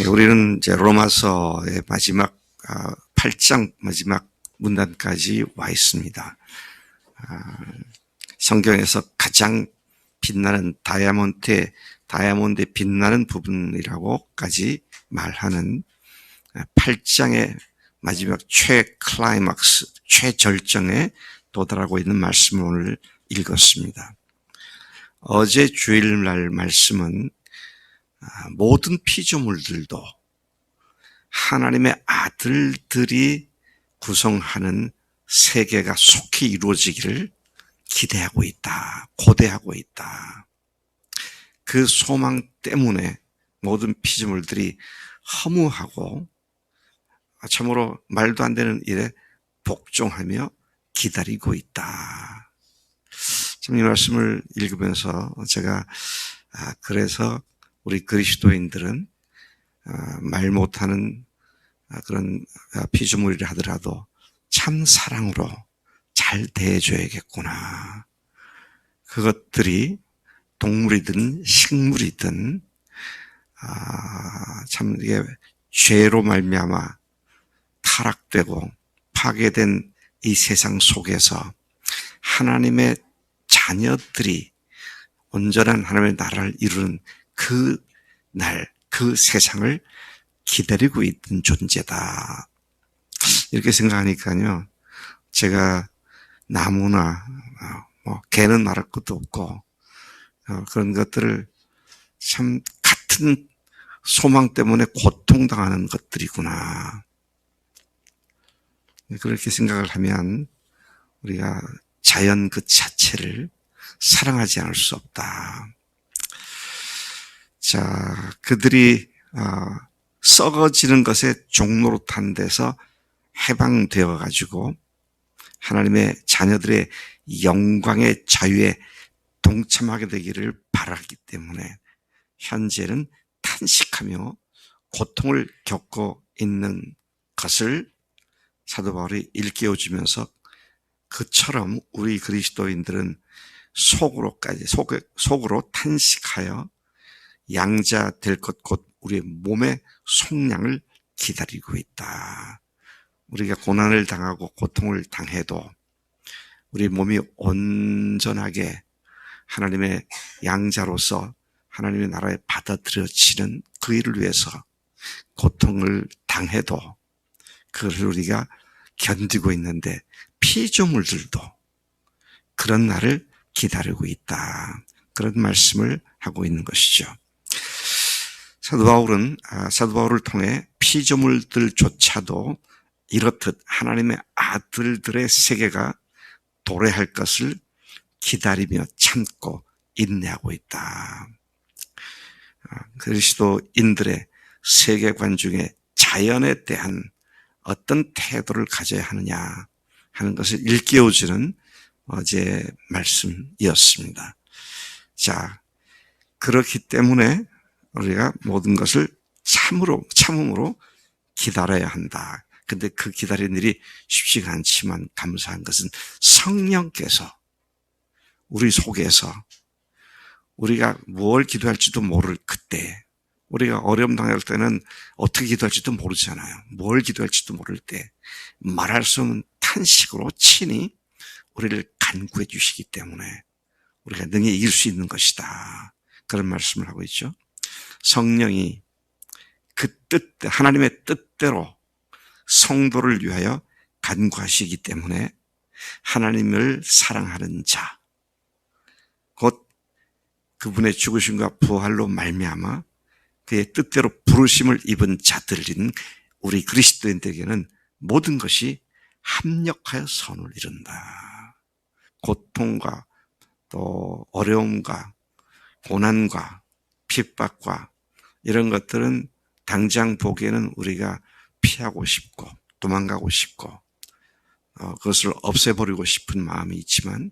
우리는 이제 로마서의 마지막 8장 마지막 문단까지 와 있습니다. 성경에서 가장 빛나는 다이아몬드의 빛나는 부분이라고까지 말하는 8장의 마지막 최클라이막스, 최절정에 도달하고 있는 말씀을 오늘 읽었습니다. 어제 주일날 말씀은 모든 피조물들도 하나님의 아들들이 구성하는 세계가 속히 이루어지기를 기대하고 있다, 고대하고 있다. 그 소망 때문에 모든 피조물들이 허무하고 참으로 말도 안 되는 일에 복종하며 기다리고 있다. 참 이 말씀을 읽으면서 제가 그래서 우리 그리스도인들은 말 못하는 그런 피조물이라 하더라도 참 사랑으로 잘 대해줘야겠구나. 그것들이 동물이든 식물이든 참 이게 죄로 말미암아 타락되고 파괴된 이 세상 속에서 하나님의 자녀들이 온전한 하나님의 나라를 이루는 그 날, 그 세상을 기다리고 있는 존재다. 이렇게 생각하니까요, 제가 나무나 개는 말할 것도 없고 그런 것들을 참 같은 소망 때문에 고통당하는 것들이구나. 그렇게 생각을 하면 우리가 자연 그 자체를 사랑하지 않을 수 없다. 자, 그들이 썩어지는 것에 종노릇한 데서 해방되어 가지고 하나님의 자녀들의 영광의 자유에 동참하게 되기를 바라기 때문에 현재는 탄식하며 고통을 겪고 있는 것을 사도 바울이 일깨워주면서 그처럼 우리 그리스도인들은 속으로 탄식하여 양자 될 것 곧 우리의 몸의 속량을 기다리고 있다. 우리가 고난을 당하고 고통을 당해도 우리 몸이 온전하게 하나님의 양자로서 하나님의 나라에 받아들여지는 그 일을 위해서 고통을 당해도 그것을 우리가 견디고 있는데 피조물들도 그런 날을 기다리고 있다. 그런 말씀을 하고 있는 것이죠. 사도 바울을 통해 피조물들조차도 이렇듯 하나님의 아들들의 세계가 도래할 것을 기다리며 참고 인내하고 있다. 그리스도인들의 세계관 중에 자연에 대한 어떤 태도를 가져야 하느냐 하는 것을 일깨워주는 어제 말씀이었습니다. 자, 그렇기 때문에 우리가 모든 것을 참음으로 기다려야 한다. 근데 그 기다리는 일이 쉽지가 않지만 감사한 것은 성령께서 우리 속에서 우리가 뭘 기도할지도 모를 그때, 우리가 어려움 당할 때는 어떻게 기도할지도 모르잖아요. 뭘 기도할지도 모를 때 말할 수 없는 탄식으로 친히 우리를 간구해 주시기 때문에 우리가 능히 이길 수 있는 것이다. 그런 말씀을 하고 있죠. 성령이 그 하나님의 뜻대로 성도를 위하여 간구하시기 때문에 하나님을 사랑하는 자, 곧 그분의 죽으심과 부활로 말미암아 그의 뜻대로 부르심을 입은 자들인 우리 그리스도인들에게는 모든 것이 합력하여 선을 이룬다. 고통과 또 어려움과 고난과 핍박과 이런 것들은 당장 보기에는 우리가 피하고 싶고 도망가고 싶고 그것을 없애버리고 싶은 마음이 있지만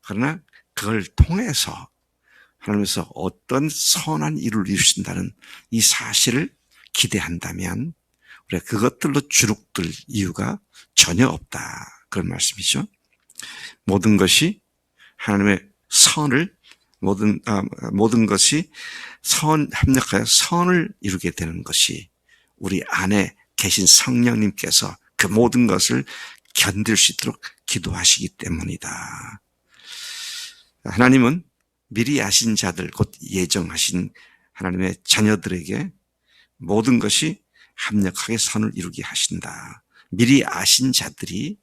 그러나 그걸 통해서 하나님께서 어떤 선한 일을 이루신다는 이 사실을 기대한다면 우리가 그것들로 주눅들 이유가 전혀 없다. 그런 말씀이죠. 모든 것이 하나님의 선을 모든 것이 합력하여 선을 이루게 되는 것이 우리 안에 계신 성령님께서 그 모든 것을 견딜 수 있도록 기도하시기 때문이다. 하나님은 미리 아신 자들, 곧 예정하신 하나님의 자녀들에게 모든 것이 합력하게 선을 이루게 하신다. 미리 아신 자들이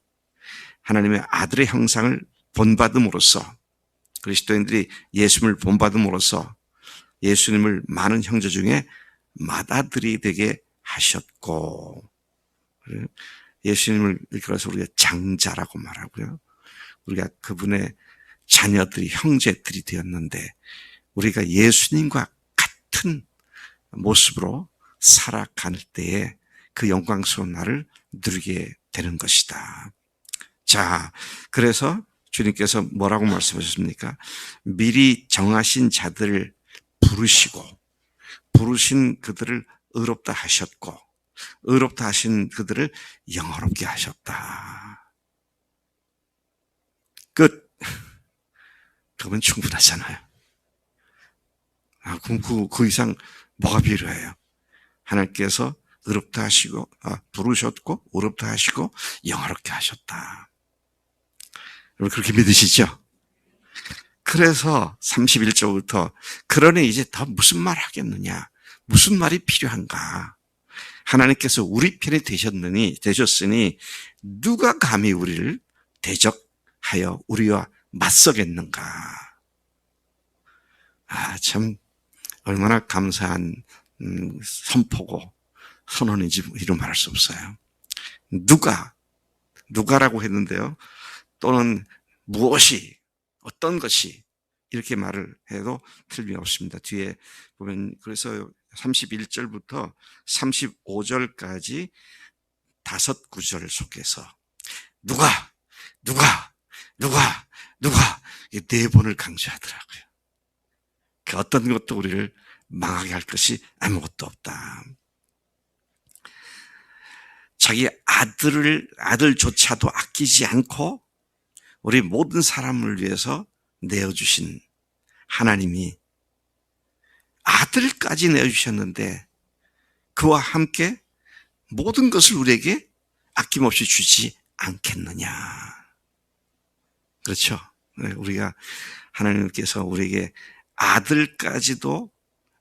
하나님의 아들의 형상을 본받음으로써, 그리스도인들이 예수님을 본받음으로써 예수님을 많은 형제 중에 맏아들이 되게 하셨고, 예수님을 일컬어서 우리가 장자라고 말하고요. 우리가 그분의 자녀들이, 형제들이 되었는데 우리가 예수님과 같은 모습으로 살아갈 때에 그 영광스러운 날을 누리게 되는 것이다. 자, 그래서 주님께서 뭐라고 말씀하셨습니까? 미리 정하신 자들을 부르신 그들을 의롭다 하셨고, 의롭다 하신 그들을 영화롭게 하셨다. 끝. 그러면 충분하잖아요. 그럼 그 이상 뭐가 필요해요? 하나님께서 의롭다 하시고, 부르셨고, 의롭다 하시고, 영화롭게 하셨다. 여러분 그렇게 믿으시죠? 그래서 31절부터 그러니 이제 더 무슨 말 하겠느냐? 무슨 말이 필요한가? 하나님께서 우리 편이 되셨으니 누가 감히 우리를 대적하여 우리와 맞서겠는가? 참 얼마나 감사한 선포고 선언인지 이루 말할 수 없어요. 누가라고 했는데요. 또는 무엇이, 어떤 것이, 이렇게 말을 해도 틀림없습니다. 뒤에 보면 그래서 31절부터 35절까지 5구절 속에서 누가 4번을 강조하더라고요. 그 어떤 것도 우리를 망하게 할 것이 아무것도 없다. 자기 아들조차도 아끼지 않고 우리 모든 사람을 위해서 내어주신 하나님이 아들까지 내어주셨는데 그와 함께 모든 것을 우리에게 아낌없이 주지 않겠느냐. 그렇죠? 우리가 하나님께서 우리에게 아들까지도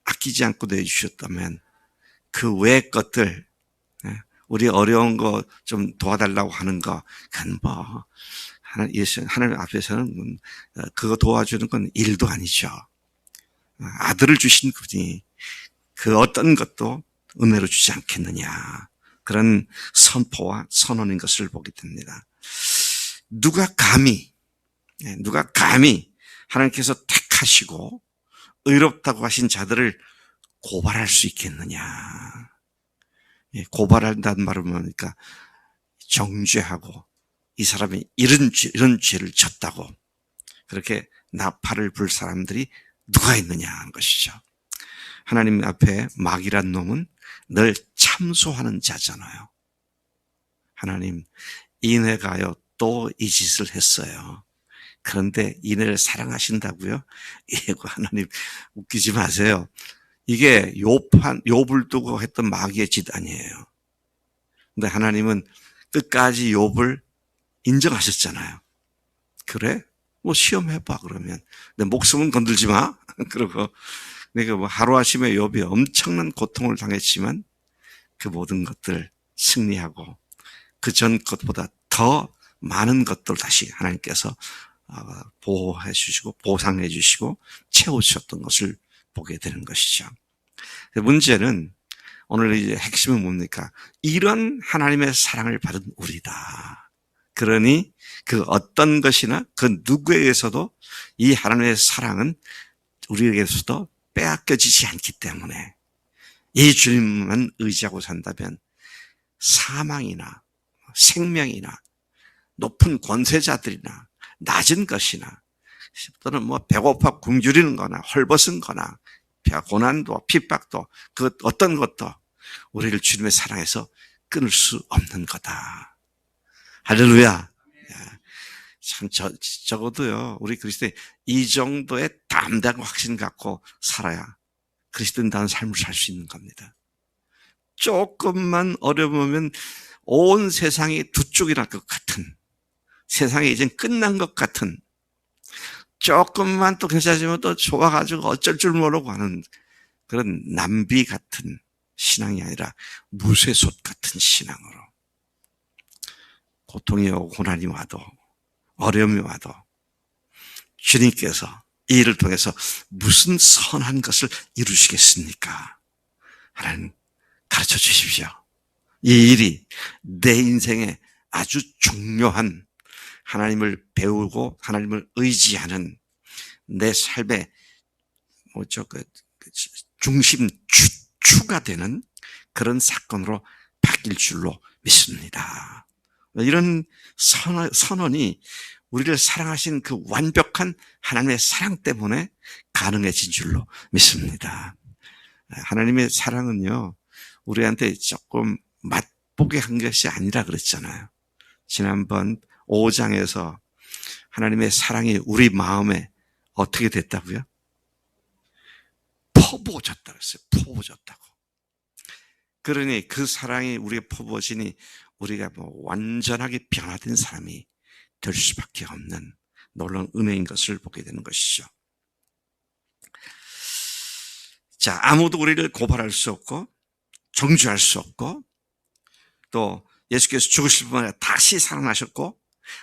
아끼지 않고 내어주셨다면 그 외의 것들, 우리 어려운 거 좀 도와달라고 하는 거, 그건 뭐 하나님 앞에서는 그거 도와주는 건 일도 아니죠. 아들을 주신 분이 그 어떤 것도 은혜로 주지 않겠느냐. 그런 선포와 선언인 것을 보게 됩니다. 누가 감히 하나님께서 택하시고 의롭다고 하신 자들을 고발할 수 있겠느냐. 고발한다는 말은 뭡니까? 정죄하고 이 사람이 이런 죄를 졌다고 그렇게 나팔을 불 사람들이 누가 있느냐 하는 것이죠. 하나님 앞에 마귀란 놈은 늘 참소하는 자잖아요. 하나님, 인해가요 또 이 짓을 했어요. 그런데 인해를 사랑하신다고요? 하나님 웃기지 마세요. 이게 욥을 두고 했던 마귀의 짓 아니에요. 근데 하나님은 끝까지 욥을 인정하셨잖아요. 그래? 뭐 시험해봐 그러면. 내 목숨은 건들지 마. 그러고 내가 뭐 하루아침에 욥이 엄청난 고통을 당했지만 그 모든 것들 승리하고 그 전 것보다 더 많은 것들 다시 하나님께서 보호해 주시고 보상해 주시고 채워주셨던 것을 보게 되는 것이죠. 문제는 오늘 이제 핵심은 뭡니까? 이런 하나님의 사랑을 받은 우리다. 그러니 그 어떤 것이나 그 누구에게서도 이 하나님의 사랑은 우리에게서도 빼앗겨지지 않기 때문에 이 주님만 의지하고 산다면 사망이나 생명이나 높은 권세자들이나 낮은 것이나 또는 뭐 배고파 굶주리는 거나 헐벗은 거나 고난도 핍박도 그 어떤 것도 우리를 주님의 사랑에서 끊을 수 없는 거다. 할렐루야. 참 적어도요 우리 그리스도인 이 정도의 담대한 확신 갖고 살아야 그리스도인다운 삶을 살 수 있는 겁니다. 조금만 어려우면 온 세상이 두 쪽이 날 것 같은, 세상이 이젠 끝난 것 같은, 조금만 또 괜찮아지면 또 좋아가지고 어쩔 줄 모르고 하는 그런 남비 같은 신앙이 아니라 무쇠솥 같은 신앙으로 고통이 오고 고난이 와도 어려움이 와도 주님께서 이 일을 통해서 무슨 선한 것을 이루시겠습니까? 하나님 가르쳐 주십시오. 이 일이 내 인생에 아주 중요한 하나님을 배우고 하나님을 의지하는 내 삶의 중심 주가 되는 그런 사건으로 바뀔 줄로 믿습니다. 이런 선언이 우리를 사랑하신 그 완벽한 하나님의 사랑 때문에 가능해진 줄로 믿습니다. 하나님의 사랑은요, 우리한테 조금 맛보게 한 것이 아니라 그랬잖아요. 지난번 5장에서 하나님의 사랑이 우리 마음에 어떻게 됐다고요? 퍼부어졌다고 했어요. 퍼부어졌다고. 그러니 그 사랑이 우리가 퍼부어지니 우리가 완전하게 변화된 사람이 될 수밖에 없는 놀라운 은혜인 것을 보게 되는 것이죠. 자, 아무도 우리를 고발할 수 없고 정죄할 수 없고 또 예수께서 죽으실 뿐만 아니라 다시 살아나셨고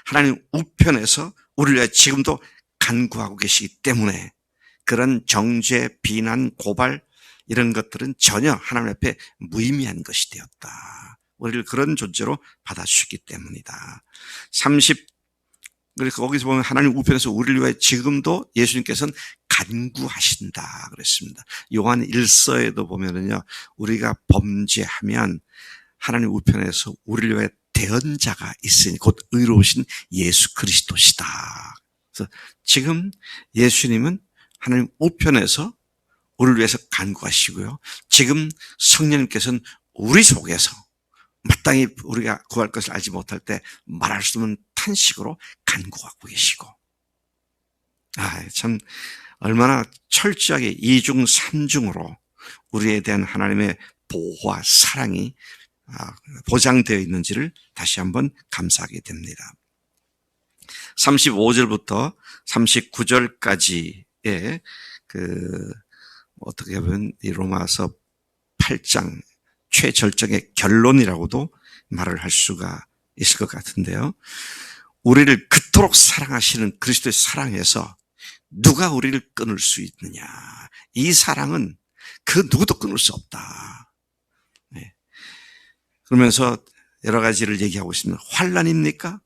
하나님 우편에서 우리를 위해 지금도 간구하고 계시기 때문에 그런 정죄, 비난, 고발 이런 것들은 전혀 하나님 앞에 무의미한 것이 되었다. 우리를 그런 존재로 받아주셨기 때문이다. 그래서 거기서 보면 하나님 우편에서 우리를 위해 지금도 예수님께서는 간구하신다 그랬습니다. 요한 1서에도 보면은요, 우리가 범죄하면 하나님 우편에서 우리를 위해 대언자가 있으니 곧 의로우신 예수 그리스도시다. 그래서 지금 예수님은 하나님 우편에서 우리를 위해서 간구하시고요. 지금 성령님께서는 우리 속에서 마땅히 우리가 구할 것을 알지 못할 때 말할 수 없는 탄식으로 간구하고 계시고, 참 얼마나 철저하게 2중 3중으로 우리에 대한 하나님의 보호와 사랑이 보장되어 있는지를 다시 한번 감사하게 됩니다. 35절부터 39절까지의 어떻게 보면 이 로마서 8장 최절정의 결론이라고도 말을 할 수가 있을 것 같은데요. 우리를 그토록 사랑하시는 그리스도의 사랑에서 누가 우리를 끊을 수 있느냐. 이 사랑은 그 누구도 끊을 수 없다. 네. 그러면서 여러 가지를 얘기하고 있습니다. 환난입니까?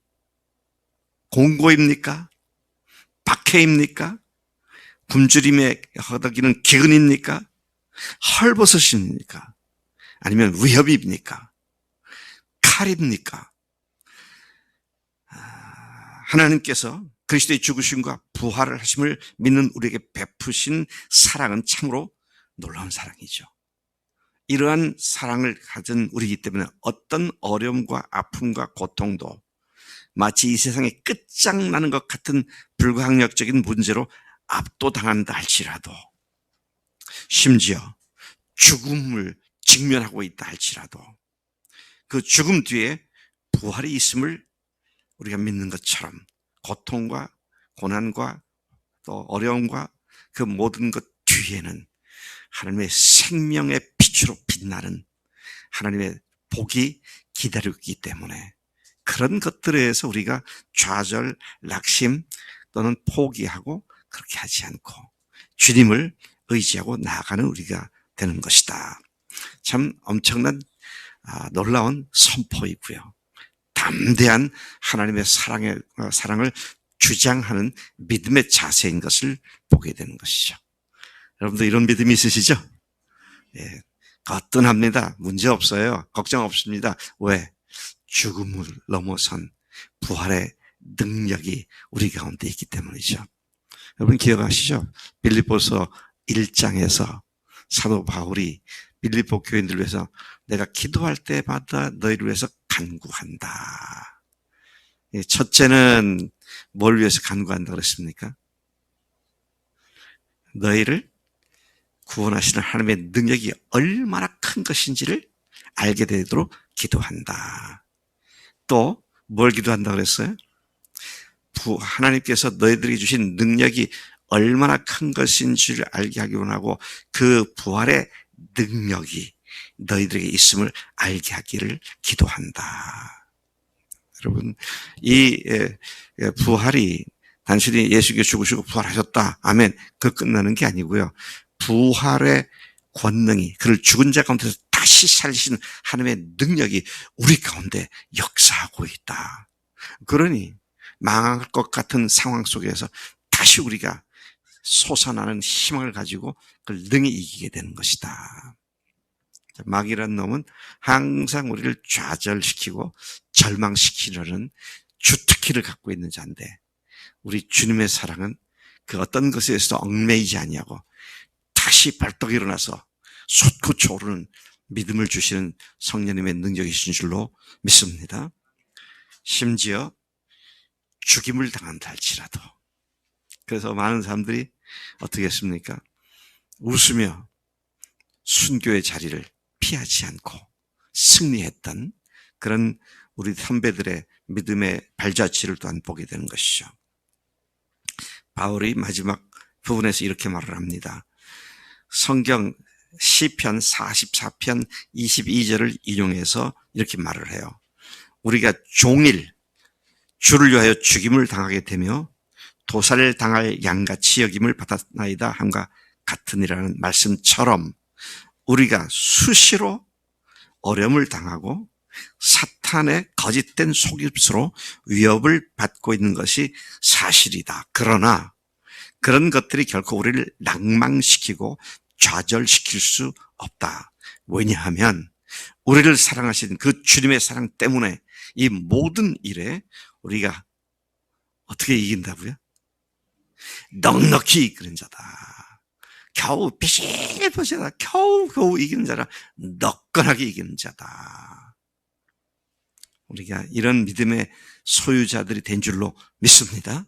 공고입니까? 박해입니까? 굶주림에 허덕이는 기근입니까? 헐벗으십니까? 아니면 위협입니까? 칼입니까? 하나님께서 그리스도의 죽으심과 부활을 하심을 믿는 우리에게 베푸신 사랑은 참으로 놀라운 사랑이죠. 이러한 사랑을 가진 우리이기 때문에 어떤 어려움과 아픔과 고통도 마치 이 세상에 끝장나는 것 같은 불가항력적인 문제로 압도당한다 할지라도, 심지어 죽음을 직면하고 있다 할지라도 그 죽음 뒤에 부활이 있음을 우리가 믿는 것처럼 고통과 고난과 또 어려움과 그 모든 것 뒤에는 하나님의 생명의 빛으로 빛나는 하나님의 복이 기다리고 있기 때문에 그런 것들에 대해서 우리가 좌절, 낙심 또는 포기하고 그렇게 하지 않고 주님을 의지하고 나아가는 우리가 되는 것이다. 참 엄청난 놀라운 선포이고요. 담대한 하나님의 사랑을 주장하는 믿음의 자세인 것을 보게 되는 것이죠. 여러분도 이런 믿음이 있으시죠? 예, 거뜬합니다. 문제 없어요. 걱정 없습니다. 왜? 죽음을 넘어선 부활의 능력이 우리 가운데 있기 때문이죠. 여러분 기억하시죠? 빌립보서 1장에서 사도 바울이 빌립보 교인들을 위해서 내가 기도할 때마다 너희를 위해서 간구한다. 첫째는 뭘 위해서 간구한다 그랬습니까? 너희를 구원하시는 하나님의 능력이 얼마나 큰 것인지를 알게 되도록 기도한다. 또 뭘 기도한다 그랬어요? 하나님께서 너희들에게 주신 능력이 얼마나 큰 것인지를 알게 하기 원하고 그 부활의 능력이 너희들에게 있음을 알게 하기를 기도한다. 여러분, 이 부활이 단순히 예수께서 죽으시고 부활하셨다. 아멘. 그 끝나는 게 아니고요. 부활의 권능이 그를 죽은 자 가운데서 다시 살리시는 하나님의 능력이 우리 가운데 역사하고 있다. 그러니 망할 것 같은 상황 속에서 다시 우리가 솟아나는 희망을 가지고 그걸 능히 이기게 되는 것이다. 마귀라는 놈은 항상 우리를 좌절시키고 절망시키려는 주특기를 갖고 있는 자인데 우리 주님의 사랑은 그 어떤 것에서도 얽매이지 아니하고 다시 벌떡 일어나서 솟구쳐 오르는 믿음을 주시는 성령님의 능력이신 줄로 믿습니다. 심지어 죽임을 당한다 할지라도. 그래서 많은 사람들이 어떻게 했습니까? 웃으며 순교의 자리를 피하지 않고 승리했던 그런 우리 선배들의 믿음의 발자취를 또한 보게 되는 것이죠. 바울이 마지막 부분에서 이렇게 말을 합니다. 성경 시편 44편 22절을 인용해서 이렇게 말을 해요. 우리가 종일 주를 위하여 죽임을 당하게 되며 도살을 당할 양같이 여김을 받았나이다 함과 같으니라는 말씀처럼 우리가 수시로 어려움을 당하고 사탄의 거짓된 속임수로 위협을 받고 있는 것이 사실이다. 그러나 그런 것들이 결코 우리를 낭망시키고 좌절시킬 수 없다. 왜냐하면 우리를 사랑하신 그 주님의 사랑 때문에 이 모든 일에 우리가 어떻게 이긴다고요? 넉넉히 이기는 자다. 겨우 비실비실하다. 겨우 이기는 자라. 너끈하게 이기는 자다. 우리가 이런 믿음의 소유자들이 된 줄로 믿습니다.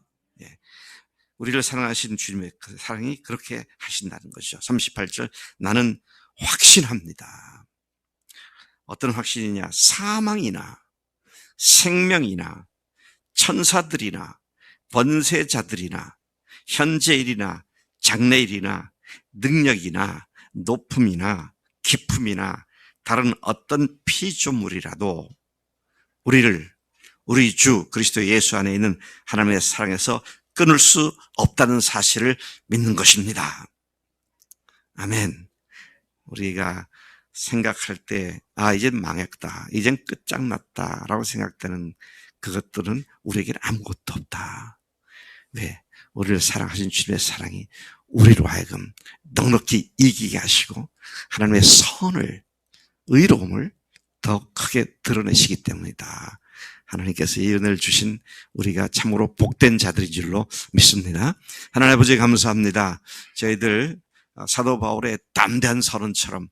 우리를 사랑하신 주님의 그 사랑이 그렇게 하신다는 것이죠. 38절 나는 확신합니다. 어떤 확신이냐? 사망이나 생명이나 천사들이나 번세자들이나 현재일이나 장래일이나 능력이나 높음이나 깊음이나 다른 어떤 피조물이라도 우리 주 그리스도 예수 안에 있는 하나님의 사랑에서 끊을 수 없다는 사실을 믿는 것입니다. 아멘. 우리가 생각할 때 이젠 망했다. 이젠 끝장났다. 라고 생각되는 그것들은 우리에게는 아무것도 없다. 왜? 우리를 사랑하신 주님의 사랑이 우리로 하여금 넉넉히 이기게 하시고 하나님의 선을, 의로움을 더 크게 드러내시기 때문이다. 하나님께서 이 은혜를 주신 우리가 참으로 복된 자들인 줄로 믿습니다. 하나님 아버지 감사합니다. 저희들 사도 바울의 담대한 선언처럼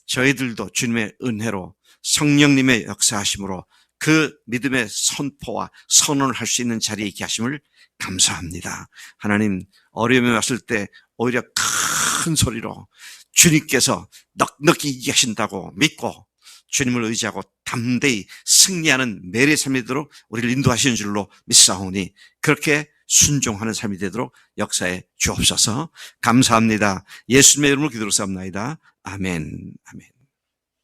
저희들도 주님의 은혜로 성령님의 역사하심으로 그 믿음의 선포와 선언을 할 수 있는 자리에 있게 하심을 감사합니다. 하나님 어려움이 왔을 때 오히려 큰 소리로 주님께서 넉넉히 이기게 하신다고 믿고 주님을 의지하고 담대히 승리하는 매일의 삶이 되도록 우리를 인도하시는 줄로 믿사오니 그렇게 순종하는 삶이 되도록 역사에 주옵소서. 감사합니다. 예수님의 이름으로 기도로 삼나이다. 아멘. 아멘.